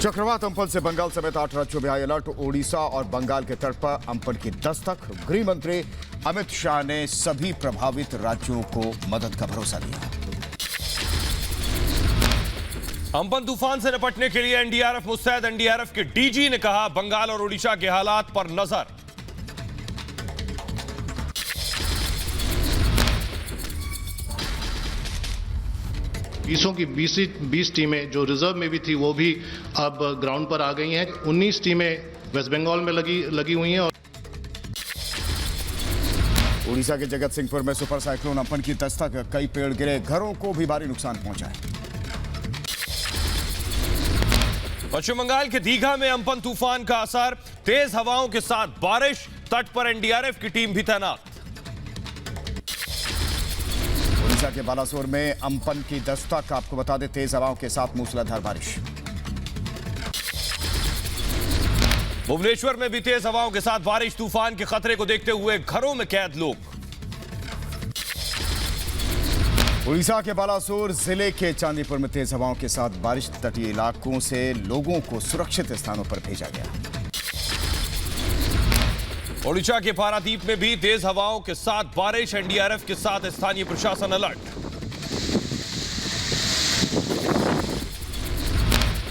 चक्रवात अम्पन से बंगाल समेत 8 राज्यों में हाई अलर्ट। ओडिशा और बंगाल के तट पर अम्पन की दस्तक। गृह मंत्री अमित शाह ने सभी प्रभावित राज्यों को मदद का भरोसा दिया। अम्पन तूफान से निपटने के लिए एनडीआरएफ मुस्तैद। एनडीआरएफ के डीजी ने कहा, बंगाल और ओडिशा के हालात पर नजर। बीसों की 20 टीमें जो रिजर्व में भी थी वो भी अब ग्राउंड पर आ गई हैं। 19 टीमें वेस्ट बंगाल में लगी हुई हैं। ओडिशा के जगत सिंहपुर में सुपर साइक्लोन अम्पन की दस्तक। कई पेड़ गिरे, घरों को भी भारी नुकसान पहुंचा है। पश्चिम बंगाल के दीघा में अम्पन तूफान का असर। तेज हवाओं के साथ बारिश। तट पर एनडीआरएफ की टीम भी तैनात। ओडिशा के बालासोर में अम्पन की दस्तक। आपको बता दें, तेज हवाओं के साथ मूसलाधार बारिश। भुवनेश्वर में भी तेज हवाओं के साथ बारिश। तूफान के खतरे को देखते हुए घरों में कैद लोग। ओडिशा के बालासोर जिले के चांदीपुर में तेज हवाओं के साथ बारिश। तटीय इलाकों से लोगों को सुरक्षित स्थानों पर भेजा गया। ओडिशा के पारादीप में भी तेज हवाओं के साथ बारिश। एनडीआरएफ के साथ स्थानीय प्रशासन अलर्ट।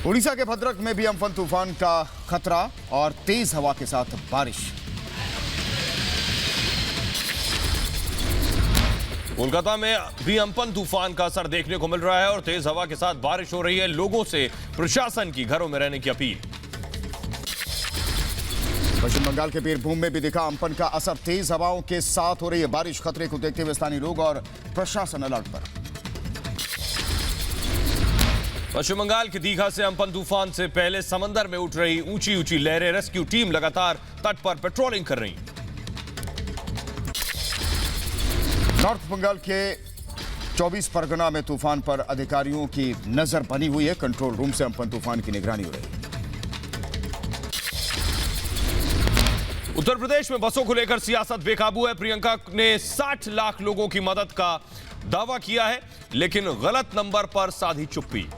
ओडिशा के भद्रक में भी अम्पन तूफान का खतरा और तेज हवा के साथ बारिश। कोलकाता में भी अम्पन तूफान का असर देखने को मिल रहा है और तेज हवा के साथ बारिश हो रही है। लोगों से प्रशासन की घरों में रहने की अपील। पश्चिम बंगाल के बीरभूम में भी दिखा अम्पन का असर। तेज हवाओं के साथ हो रही है बारिश। खतरे को देखते हुए स्थानीय लोग और प्रशासन अलर्ट पर। पश्चिम बंगाल के दीघा से अम्पन तूफान से पहले समंदर में उठ रही ऊंची ऊंची लहरें। रेस्क्यू टीम लगातार तट पर पेट्रोलिंग कर रही। नॉर्थ बंगाल के 24 परगना में तूफान पर अधिकारियों की नजर बनी हुई है। कंट्रोल रूम से अम्पन तूफान की निगरानी हो रही है। उत्तर प्रदेश में बसों को लेकर सियासत बेकाबू है। प्रियंका ने 60 लाख लोगों की मदद का दावा किया है, लेकिन गलत नंबर पर साधी चुप्पी।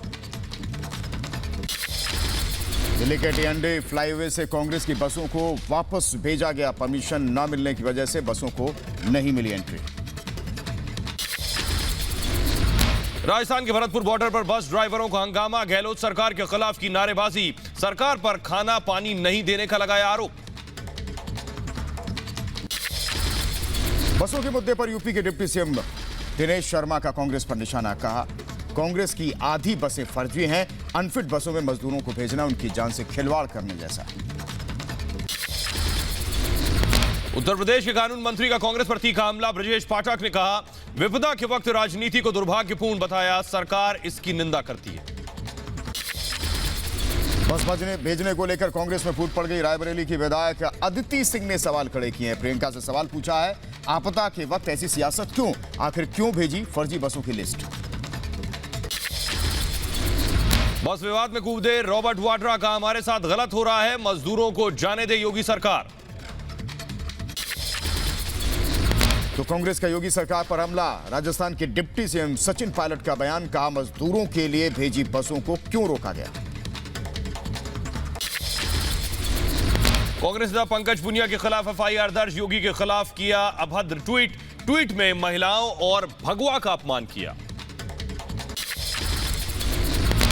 दिल्ली के टीएनडी फ्लाईवे से कांग्रेस की बसों को वापस भेजा गया। परमिशन न मिलने की वजह से बसों को नहीं मिली एंट्री। राजस्थान के भरतपुर बॉर्डर पर बस ड्राइवरों का हंगामा। गहलोत सरकार के खिलाफ की नारेबाजी। सरकार पर खाना पानी नहीं देने का लगाया आरोप। बसों के मुद्दे पर यूपी के डिप्टी सीएम दिनेश शर्मा का कांग्रेस पर निशाना। कहा, कांग्रेस की आधी बसें फर्जी हैं। अनफिट बसों में मजदूरों को भेजना उनकी जान से खिलवाड़ करने जैसा है। उत्तर प्रदेश के कानून मंत्री का कांग्रेस पर तीखा हमला। ब्रजेश पाठक ने कहा, विपदा के वक्त राजनीति को दुर्भाग्यपूर्ण बताया। सरकार इसकी निंदा करती है। बस भेजने को लेकर कांग्रेस में फूट पड़ गई। रायबरेली की विधायक अदिति सिंह ने सवाल खड़े किए हैं। प्रियंका से सवाल पूछा है, आपदा के वक्त ऐसी सियासत क्यों? आखिर क्यों भेजी फर्जी बसों की लिस्ट? बस विवाद में कूदे रॉबर्ट वाड्रा का, हमारे साथ गलत हो रहा है, मजदूरों को जाने दे योगी सरकार। तो कांग्रेस का योगी सरकार पर हमला। राजस्थान के डिप्टी सीएम सचिन पायलट का बयान। कहा, मजदूरों के लिए भेजी बसों को क्यों रोका गया? कांग्रेस नेता पंकज पुनिया के खिलाफ एफआईआर दर्ज। योगी के खिलाफ किया अभद्र ट्वीट में महिलाओं और भगवा का अपमान किया।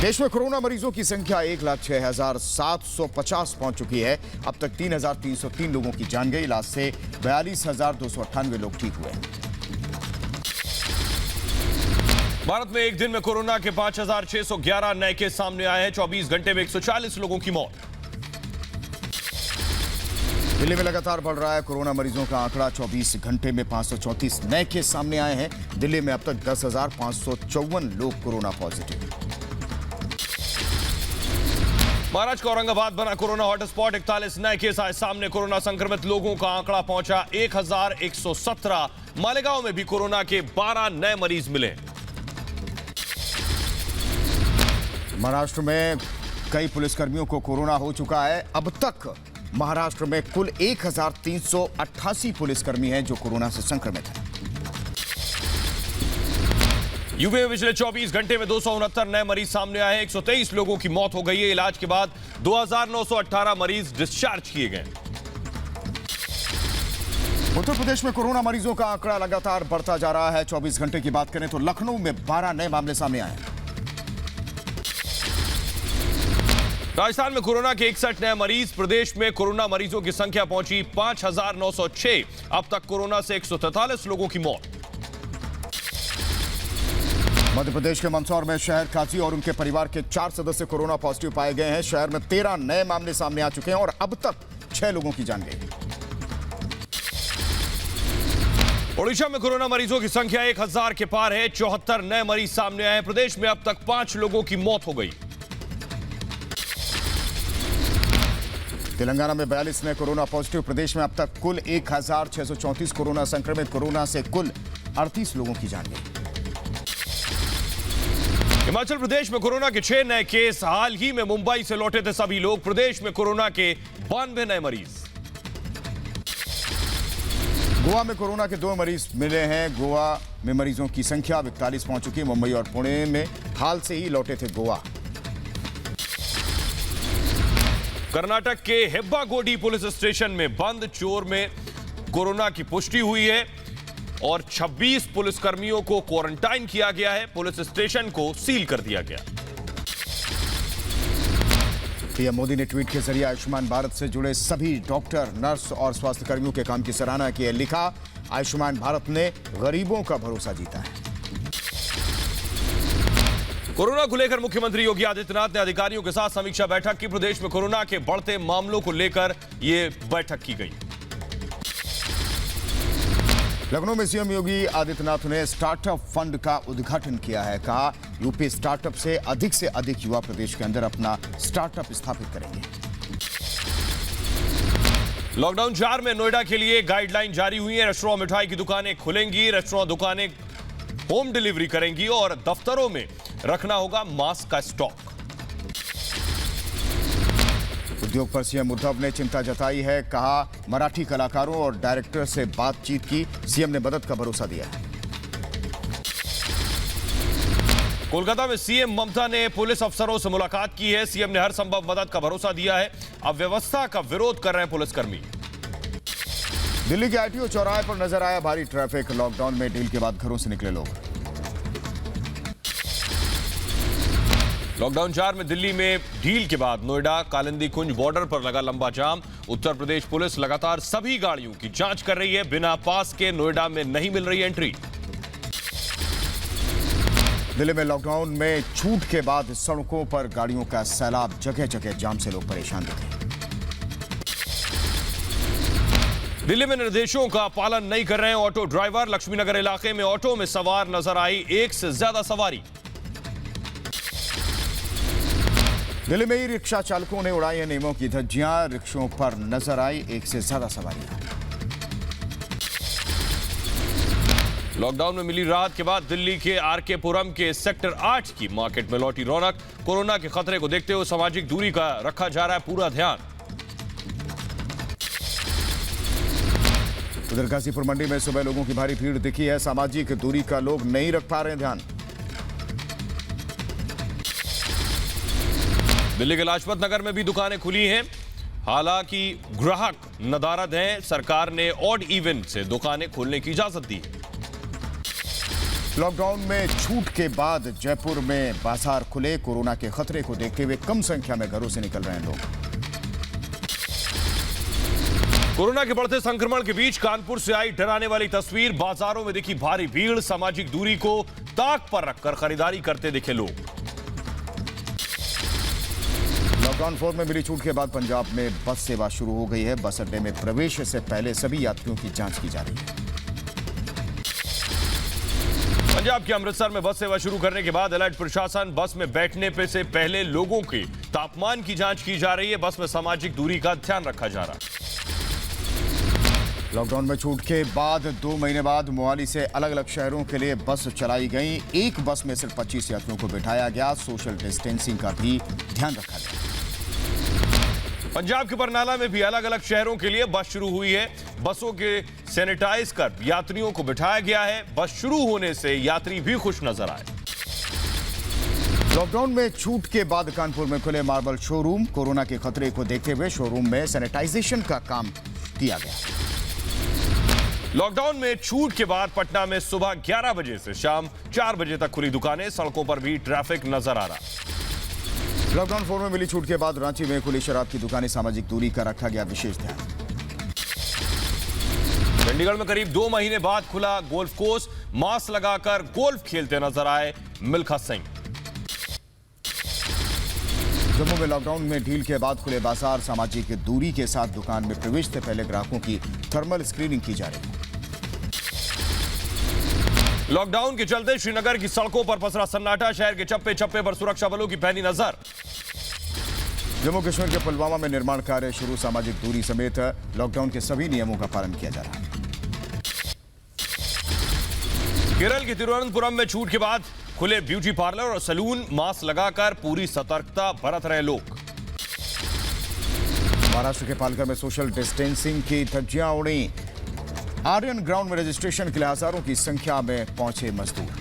देश में कोरोना मरीजों की संख्या 1,06,750 पहुंच चुकी है। अब तक 3,303 लोगों की जान गई। इलाज से 42,298 लोग ठीक हुए। भारत में एक दिन में कोरोना के 5,611 नए केस सामने आए हैं। 24 घंटे में 140 लोगों की मौत। दिल्ली में लगातार बढ़ रहा है कोरोना मरीजों का आंकड़ा। 24 घंटे में 534 नए केस सामने आए हैं। दिल्ली में अब तक 10,554 लोग कोरोना पॉजिटिव। महाराष्ट्र का औरंगाबाद बना कोरोना हॉटस्पॉट। 41 नए केस आए सामने। कोरोना संक्रमित लोगों का आंकड़ा पहुंचा 1,117। मालेगांव में भी कोरोना के 12 नए मरीज मिले। महाराष्ट्र में कई पुलिसकर्मियों को कोरोना हो चुका है। अब तक महाराष्ट्र में कुल 1,388 पुलिसकर्मी हैं जो कोरोना से संक्रमित हैं। यूपी में पिछले 24 घंटे में 269 नए मरीज सामने आए हैं। 123 लोगों की मौत हो गई है। इलाज के बाद 2918 मरीज डिस्चार्ज किए गए। उत्तर प्रदेश में कोरोना मरीजों का आंकड़ा लगातार बढ़ता जा रहा है। 24 घंटे की बात करें तो लखनऊ में 12 नए मामले सामने आए हैं। राजस्थान में कोरोना के 61 नए मरीज। प्रदेश में कोरोना मरीजों की संख्या पहुंची 5906। अब तक कोरोना से 143 लोगों की मौत। मध्य प्रदेश के मंदसौर में शहर काजी और उनके परिवार के 4 सदस्य कोरोना पॉजिटिव पाए गए हैं। शहर में 13 नए मामले सामने आ चुके हैं और अब तक 6 लोगों की जान गई। ओडिशा में कोरोना मरीजों की संख्या 1000 के पार है। 74 नए मरीज सामने आए हैं। प्रदेश में अब तक 5 लोगों की मौत हो गई। तेलंगाना में 42 नए कोरोना पॉजिटिव। प्रदेश में अब तक कुल 1634 कोरोना संक्रमित। कोरोना से कुल 38 लोगों की जान गई। हिमाचल प्रदेश में कोरोना के 6 नए केस। हाल ही में मुंबई से लौटे थे सभी लोग। प्रदेश में कोरोना के 92 नए मरीज। गोवा में कोरोना के 2 मरीज मिले हैं। गोवा में मरीजों की संख्या 41 पहुंच चुकी है। मुंबई और पुणे में हाल से ही लौटे थे गोवा। कर्नाटक के हेब्बागोडी पुलिस स्टेशन में बंद चोर में कोरोना की पुष्टि हुई है और 26 पुलिसकर्मियों को क्वारंटाइन किया गया है। पुलिस स्टेशन को सील कर दिया गया। पीएम मोदी ने ट्वीट के जरिए आयुष्मान भारत से जुड़े सभी डॉक्टर, नर्स और स्वास्थ्य कर्मियों के काम की सराहना की है। लिखा, आयुष्मान भारत ने गरीबों का भरोसा जीता है। कोरोना को लेकर मुख्यमंत्री योगी आदित्यनाथ ने अधिकारियों के साथ समीक्षा बैठक की। प्रदेश में कोरोना के बढ़ते मामलों को लेकर यह बैठक की गई। लखनऊ में सीएम योगी आदित्यनाथ ने स्टार्टअप फंड का उद्घाटन किया है। कहा, यूपी स्टार्टअप से अधिक युवा प्रदेश के अंदर अपना स्टार्टअप स्थापित करेंगे। लॉकडाउन 4 में नोएडा के लिए गाइडलाइन जारी हुई है। रेस्टोरेंट, मिठाई की दुकानें खुलेंगी। रेस्टोरेंट, दुकानें होम डिलीवरी करेंगी और दफ्तरों में रखना होगा मास्क का स्टॉक। उद्योग पर सीएम उद्धव ने चिंता जताई है। कहा, मराठी कलाकारों और डायरेक्टर से बातचीत की। सीएम ने मदद का भरोसा दिया है। कोलकाता में सीएम ममता ने पुलिस अफसरों से मुलाकात की है। सीएम ने हर संभव मदद का भरोसा दिया है। अव्यवस्था का विरोध कर रहे हैं पुलिसकर्मी। दिल्ली के आईटीओ चौराहे पर नजर आया भारी ट्रैफिक। लॉकडाउन में ढील के बाद घरों से निकले लोग। लॉकडाउन 4 में दिल्ली में ढील के बाद नोएडा कालिंदी कुंज बॉर्डर पर लगा लंबा जाम। उत्तर प्रदेश पुलिस लगातार सभी गाड़ियों की जांच कर रही है। बिना पास के नोएडा में नहीं मिल रही एंट्री। दिल्ली में लॉकडाउन में छूट के बाद सड़कों पर गाड़ियों का सैलाब। जगह जगह जाम से लोग परेशान दिखे। दिल्ली में निर्देशों का पालन नहीं कर रहे हैं ऑटो ड्राइवर। लक्ष्मीनगर इलाके में ऑटो में सवार नजर आई 1 से ज्यादा सवारी। दिल्ली में ही रिक्शा चालकों ने उड़ाई है नियमों की धज्जियां। रिक्शों पर नजर आई 1 से ज्यादा सवारियां। लॉकडाउन में मिली राहत के बाद दिल्ली के आरके पुरम के सेक्टर 8 की मार्केट में लौटी रौनक। कोरोना के खतरे को देखते हुए सामाजिक दूरी का रखा जा रहा है पूरा ध्यान। उधर गाजीपुर मंडी में सुबह लोगों की भारी भीड़ दिखी है। सामाजिक दूरी का लोग नहीं रख पा रहे ध्यान। दिल्ली के लाजपत नगर में भी दुकानें खुली हैं। हालांकि ग्राहक नदारद हैं। सरकार ने ऑड इवन से दुकानें खोलने की इजाजत दी। लॉकडाउन में छूट के बाद जयपुर में बाजार खुले। कोरोना के खतरे को देखते हुए कम संख्या में घरों से निकल रहे हैं लोग। कोरोना के बढ़ते संक्रमण के बीच कानपुर से आई डराने वाली तस्वीर। बाजारों में दिखी भारी भीड़। सामाजिक दूरी को ताक पर रखकर खरीदारी करते दिखे लोग। लॉकडाउन 4 में मिली छूट के बाद पंजाब में बस सेवा शुरू हो गई है। बस अड्डे में प्रवेश से पहले सभी यात्रियों की जांच की जा रही है। पंजाब के अमृतसर में बस सेवा शुरू करने के बाद अलर्ट प्रशासन। बस में बैठने पे से पहले लोगों के तापमान की जांच की जा रही है। बस में सामाजिक दूरी का ध्यान रखा जा रहा है। लॉकडाउन में छूट के बाद 2 महीने बाद मोहाली से अलग अलग शहरों के लिए बस चलाई गई। एक बस में सिर्फ 25 यात्रियों को बिठाया गया। सोशल डिस्टेंसिंग का भी ध्यान रखा गया। पंजाब के बरनाला में भी अलग अलग शहरों के लिए बस शुरू हुई है। बसों के सैनिटाइज कर यात्रियों को बिठाया गया है। बस शुरू होने से यात्री भी खुश नजर आए। लॉकडाउन में छूट के बाद कानपुर में खुले मार्बल शोरूम। कोरोना के खतरे को देखते हुए शोरूम में सैनिटाइजेशन का काम किया गया। लॉकडाउन में छूट के बाद पटना में सुबह 11 बजे से शाम 4 बजे तक खुली दुकानें, सड़कों पर भी ट्रैफिक नजर आ रहा। लॉकडाउन 4 में मिली छूट के बाद रांची में खुली शराब की दुकानें, सामाजिक दूरी का रखा गया विशेष ध्यान। चंडीगढ़ में करीब 2 महीने बाद खुला गोल्फ कोर्स, मास्क लगाकर गोल्फ खेलते नजर आए मिल्खा सिंह। जम्मू में लॉकडाउन में ढील के बाद खुले बाजार, सामाजिक दूरी के साथ दुकान में प्रवेश से पहले ग्राहकों की थर्मल स्क्रीनिंग की जा रही है। लॉकडाउन के चलते श्रीनगर की सड़कों पर पसरा सन्नाटा, शहर के चप्पे चप्पे पर सुरक्षा बलों की पैनी नजर। जम्मू कश्मीर के पुलवामा में निर्माण कार्य शुरू, सामाजिक दूरी समेत लॉकडाउन के सभी नियमों का पालन किया जा रहा है। केरल के तिरुवनंतपुरम में छूट के बाद खुले ब्यूटी पार्लर और सैलून, मास्क लगाकर पूरी सतर्कता बरत रहे लोग। महाराष्ट्र के पालघर में सोशल डिस्टेंसिंग की धज्जियां उड़ी। आर्यन ग्राउंड में रजिस्ट्रेशन के लिए हजारों की संख्या में पहुंचे मजदूर।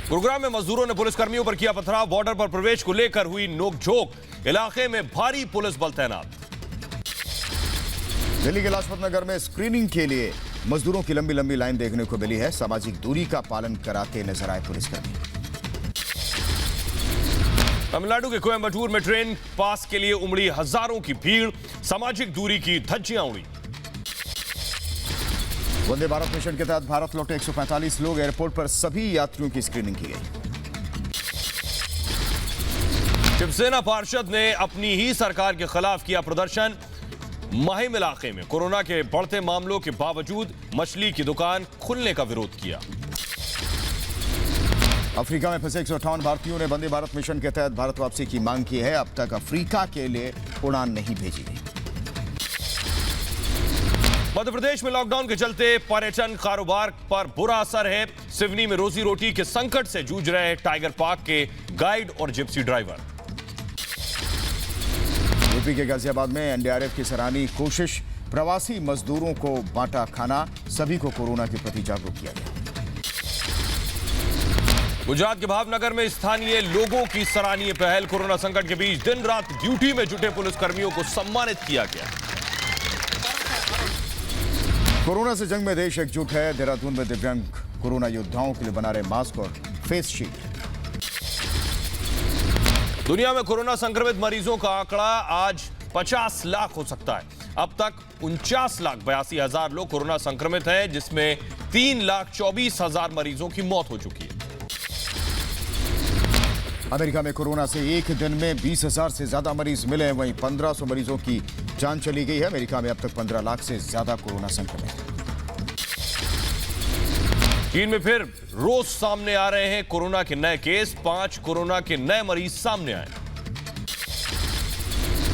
गुरुग्राम में मजदूरों ने पुलिसकर्मियों पर किया पथराव, बॉर्डर पर प्रवेश को लेकर हुई नोकझोंक, इलाके में भारी पुलिस बल तैनात। दिल्ली के लाजपत नगर में स्क्रीनिंग के लिए मजदूरों की लंबी लंबी लाइन देखने को मिली है। सामाजिक दूरी का पालन कराते नजर आए पुलिसकर्मी। तमिलनाडु के कोयम्बटूर में ट्रेन पास के लिए उमड़ी हजारों की भीड़, सामाजिक दूरी की धज्जियां उड़ी। वंदे भारत मिशन के तहत भारत लौटे 145 लोग, एयरपोर्ट पर सभी यात्रियों की स्क्रीनिंग की गई। शिवसेना पार्षद ने अपनी ही सरकार के खिलाफ किया प्रदर्शन। महिम इलाके में कोरोना के बढ़ते मामलों के बावजूद मछली की दुकान खुलने का विरोध किया। अफ्रीका में फंसे 158 भारतीयों ने वंदे भारत मिशन के तहत भारत वापसी की मांग की है। अब तक अफ्रीका के लिए उड़ान नहीं भेजी गई। मध्य प्रदेश में लॉकडाउन के चलते पर्यटन कारोबार पर बुरा असर है। सिवनी में रोजी रोटी के संकट से जूझ रहे टाइगर पार्क के गाइड और जिप्सी ड्राइवर। यूपी के गाजियाबाद में एनडीआरएफ की सराहनीय कोशिश, प्रवासी मजदूरों को बांटा खाना, सभी को कोरोना के प्रति जागरूक किया गया। गुजरात के भावनगर में स्थानीय लोगों की सराहनीय पहल, कोरोना संकट के बीच दिन रात ड्यूटी में जुटे पुलिसकर्मियों को सम्मानित किया गया। कोरोना से जंग में देश एकजुट है। देहरादून में दिव्यांग कोरोना योद्धाओं के लिए बना रहे मास्क और फेस शील्ड। दुनिया में कोरोना संक्रमित मरीजों का आंकड़ा आज 50 लाख हो सकता है। अब तक 49,82,000 लोग कोरोना संक्रमित हैं, जिसमें 3,24,000 मरीजों की मौत हो चुकी है। अमेरिका में कोरोना से एक दिन में 20,000 से ज्यादा मरीज मिले हैं, वहीं 1,500 मरीजों की जान चली गई है। अमेरिका में अब तक 15 लाख से ज्यादा कोरोना संक्रमित हैं। चीन में फिर रोज सामने आ रहे हैं कोरोना के नए केस, 5 कोरोना के नए मरीज सामने आए।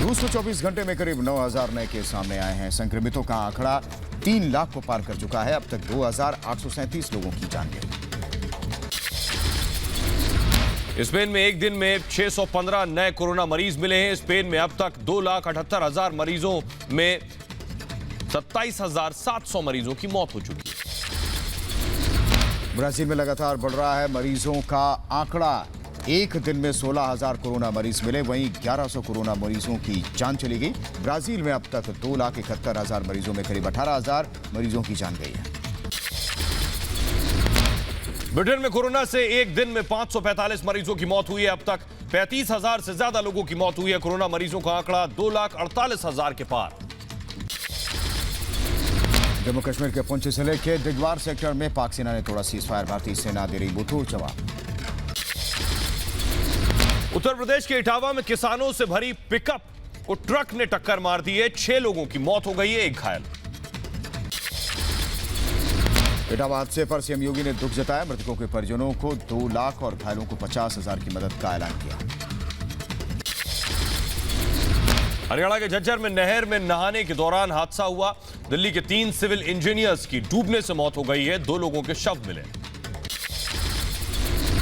रूस में 24 घंटे में करीब 9,000 नए केस सामने आए हैं। संक्रमितों का आंकड़ा 3 लाख को पार कर चुका है। अब तक 2,837 लोगों की जान गई। स्पेन में एक दिन में 615 नए कोरोना मरीज मिले हैं। स्पेन में अब तक 2,78,000 मरीजों में 27,700 मरीजों की मौत हो चुकी है। ब्राजील में लगातार बढ़ रहा है मरीजों का आंकड़ा। एक दिन में 16,000 कोरोना मरीज मिले, वहीं 1,100 कोरोना मरीजों की जान चली गई। ब्राजील में अब तक 2,71,000 मरीजों में करीब 18,000 मरीजों की जान गई है। ब्रिटेन में कोरोना से एक दिन में 545 मरीजों की मौत हुई है। अब तक 35,000 से ज्यादा लोगों की मौत हुई है। कोरोना मरीजों का आंकड़ा 2,48,000 के पार। जम्मू कश्मीर के पुंछ जिले के दिगवार सेक्टर में पाक सेना ने तोड़ा सीजफायर, भारतीय सेना दे रही मुंहतोड़ जवाब। उत्तर प्रदेश के इटावा में किसानों से भरी पिकअप को ट्रक ने टक्कर मार दी है। 6 लोगों की मौत हो गई है, एक घायल। इटावा हादसे पर सीएम योगी ने दुख जताया। मृतकों के परिजनों को 2 लाख और घायलों को 50,000 की मदद का ऐलान किया। हरियाणा के झज्जर में नहर में नहाने के दौरान हादसा हुआ। दिल्ली के 3 सिविल इंजीनियर्स की डूबने से मौत हो गई है। 2 लोगों के शव मिले।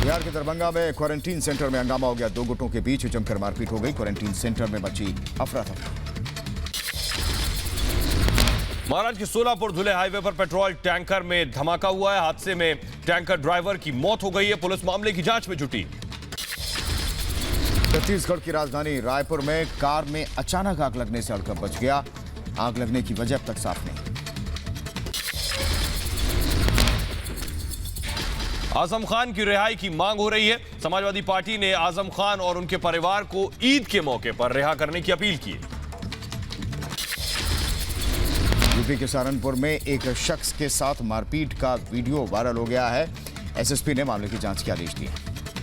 बिहार के दरभंगा में क्वारंटीन सेंटर में हंगामा हो गया। 2 गुटों के बीच जमकर मारपीट हो गई। क्वारंटीन सेंटर में मची अफरा तफरी। महाराज के सोलापुर धुले हाईवे पर पेट्रोल टैंकर में धमाका हुआ है। हादसे में टैंकर ड्राइवर की मौत हो गई है। पुलिस मामले की जांच में जुटी। छत्तीसगढ़ की राजधानी रायपुर में कार में अचानक आग लगने से हड़कंप मच गया। आग लगने की वजह अब तक साफ नहीं। आजम खान की रिहाई की मांग हो रही है। समाजवादी पार्टी ने आजम खान और उनके परिवार को ईद के मौके पर रिहा करने की अपील की। यूपी के सहारनपुर में एक शख्स के साथ मारपीट का वीडियो वायरल हो गया है। एसएसपी ने मामले की जांच के आदेश दिए।